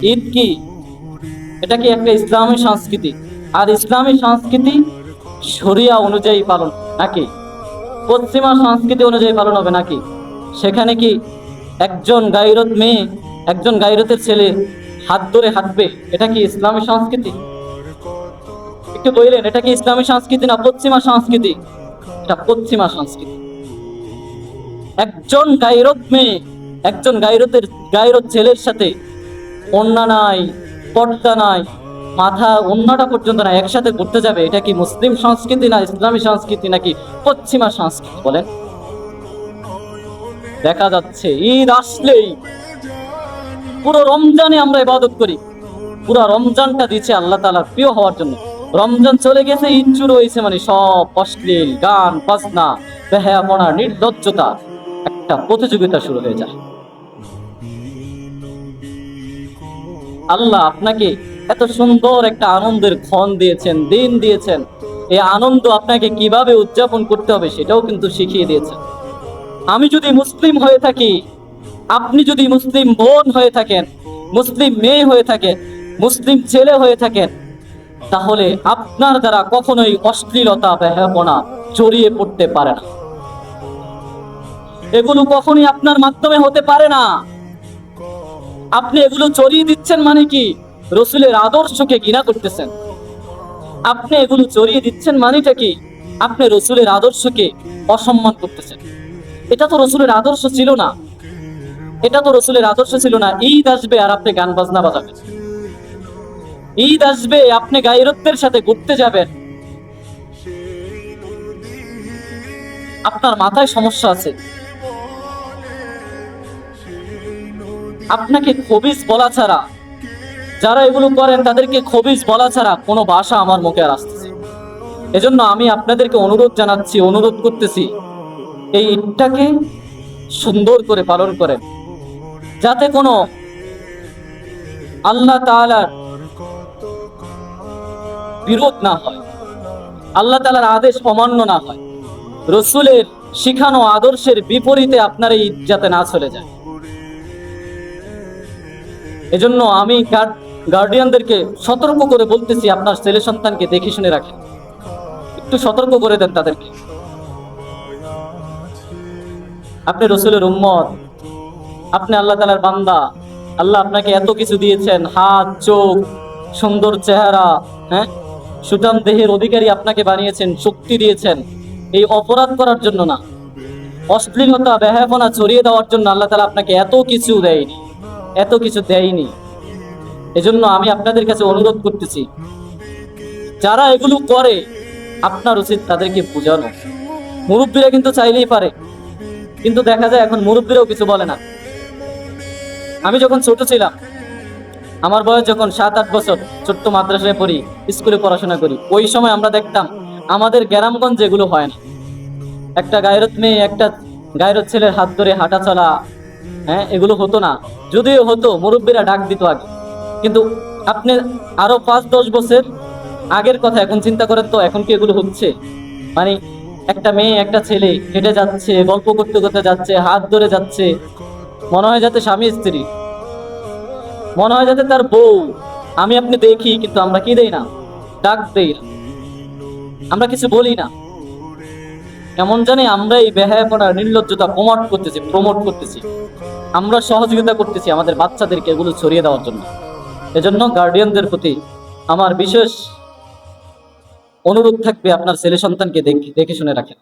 ঈদ কি? এটা কি একটা ইসলামী সংস্কৃতি? আর ইসলামী সংস্কৃতি শরিয়া অনুযায়ী পালন নাকি পশ্চিমা সংস্কৃতি অনুযায়ী পালন হবে নাকি? সেখানে কি একজন গায়রত মেয়ে, একজন গায়রতের ছেলে হাত ধরে হাঁটবে? এটা কি ইসলামী সংস্কৃতি? একটু বললেন, এটা কি ইসলামী সংস্কৃতি না পশ্চিমা সংস্কৃতি? এটা পশ্চিমা সংস্কৃতি। একজন গায়রত মেয়ে, একজন গায়রত ছেলের সাথে ওন্না নাই, পর্দা নাই, মাথা ওন্নাটা পর্যন্ত না, একসাথে ঘুরতে যাবে? এটা কি মুসলিম সংস্কৃতি না ইসলামী সংস্কৃতি নাকি পশ্চিমা সংস্কৃতি বলেন? দেখা যাচ্ছে ঈদ আসলেই পুরো রমজানে আমরা ইবাদত করি, পুরো রমজানটা দিচ্ছে আল্লাহ তাআলার প্রিয় হওয়ার জন্য। রমজান চলে গেছে, ঈদ শুরু হয়েছে, মানে সব অশ্লীল গান বাজনা, বেহায়াপনা, নির্লজ্জতা, একটা প্রতিযোগিতা শুরু হয়ে যায়। আল্লাহ আপনাকে এত সুন্দর একটা আনন্দের ক্ষণ দিয়েছেন, দিন দিয়েছেন। এই আনন্দ আপনাকে কিভাবে উদযাপন করতে হবে সেটাও কিন্তু শিখিয়ে দিয়েছেন। আমি যদি মুসলিম হয়ে থাকি, আপনি যদি মুসলিম বোন হয়ে থাকেন, মুসলিম মেয়ে হয়ে থাকেন, মুসলিম ছেলে হয়ে থাকেন, তাহলে আপনার দ্বারা কখনোই অশ্লীলতা, বেহায়াপনা জড়িয়ে পড়তে পারে না। এগুলো কখনোই আপনার মাধ্যমে হতে পারে না। আপনি এগুলো চড়িয়ে দিচ্ছেন মানে কি? রসুলের আদর্শকে ঘৃণা করতেছেন। আপনি এগুলো চড়িয়ে দিচ্ছেন মানেটা কি? আপনি রসুলের আদর্শকে অসম্মান করতেছেন। এটা তো রসুলের আদর্শ ছিল না, এটা তো রসুলের আদর্শ ছিল না। ঈদ আসবে আর আপনি গান বাজনা বাজাবেন, ঈদ আসবে আপনি গায়রত্বের সাথে ঘুরতে যাবেন। আপনার মাথায় সমস্যা আছে। আপনাকে খবিস বলা ছাড়া, যারা এগুলো করেন তাদেরকে খবিস বলা ছাড়া কোনো ভাষা আমার মুখে আর আসতেছে। এজন্য আমি আপনাদেরকে অনুরোধ জানাচ্ছি, অনুরোধ করতেছি, এই ঈদটাকে সুন্দর করে পালন করেন, যাতে কোনো আল্লাহ তাআলার বিরোধ না হয়, আল্লাহ তাআলার আদেশ অমান্য না হয়, রসুলের শিখানো আদর্শের বিপরীতে আপনার এই ঈদ যাতে না চলে যায়। এজন্য আমি গার্ডিয়ানদেরকে সতর্ক করে বলতেছি, আপনার ছেলে সন্তানকে দেখে শুনে রাখেন, একটু সতর্ক করে দেন তাদেরকে। আপনি রসুলের উম্মত, আপনি আল্লাহ তাআলার বান্দা। আল্লাহ আপনাকে এত কিছু দিয়েছেন, হাত, চোখ, সুন্দর চেহারা, হ্যাঁ, সুঠাম দেহের অধিকারী আপনাকে বানিয়েছেন, শক্তি দিয়েছেন। এই অপরাধ করার জন্য না, অশ্লীলতা, বেহায়াপনা ছড়িয়ে দেওয়ার জন্য আল্লাহ তাআলা আপনাকে এত কিছু দেয়নি, এত কিছু দেয়নি। এজন্য আমি আপনাদের কাছে অনুরোধ করতেছি, যারা এগুলো করে আপনার উচিত তাদেরকে বোঝানো। মুরব্বীরা কিন্তু চাইলেই পারে, কিন্তু দেখা যায় এখন মুরব্বীরাও কিছু বলে না। আমি যখন ছোট ছিলাম, আমার বয়স যখন 7-8 বছর, ছোট্ট মাদ্রাসায় পড়ি, স্কুলে পড়াশোনা করি, ওই সময় আমরা দেখতাম আমাদের গ্রামগঞ্জে এগুলো হয় না। একটা গায়রত মেয়ে, একটা গায়রত ছেলের হাত ধরে হাঁটা চলা, হ্যাঁ, এগুলো হতো না। যদিও হতো, মুরব্বীরা ডাক দিত আগে। কিন্তু আপনি আরো 5-10 বছর আগের কথা এখন চিন্তা করেন তো, এখন কি এগুলো হচ্ছে? মানে একটা মেয়ে, একটা ছেলে হেঁটে যাচ্ছে, গল্প করতে করতে যাচ্ছে, হাত ধরে যাচ্ছে, মনে হয় যাতে স্বামী স্ত্রী, মনে হয় যাতে তার বউ। আমি আপনি দেখি, কিন্তু আমরা কি দেই না, ডাক দেই না, আমরা কিছু বলি না। কেমন জানি আমরা এই বেহায়াপনা, নির্লজ্জতা প্রমোট করতেছি, আমরা সহযোগিতা করতেছি আমাদের বাচ্চাদেরকে এগুলো ছড়িয়ে দেওয়ার জন্য। এজন্য গার্ডিয়ানদের প্রতি আমার বিশেষ অনুরোধ থাকবে, আপনার ছেলে সন্তানকে দেখে শুনে রাখেন।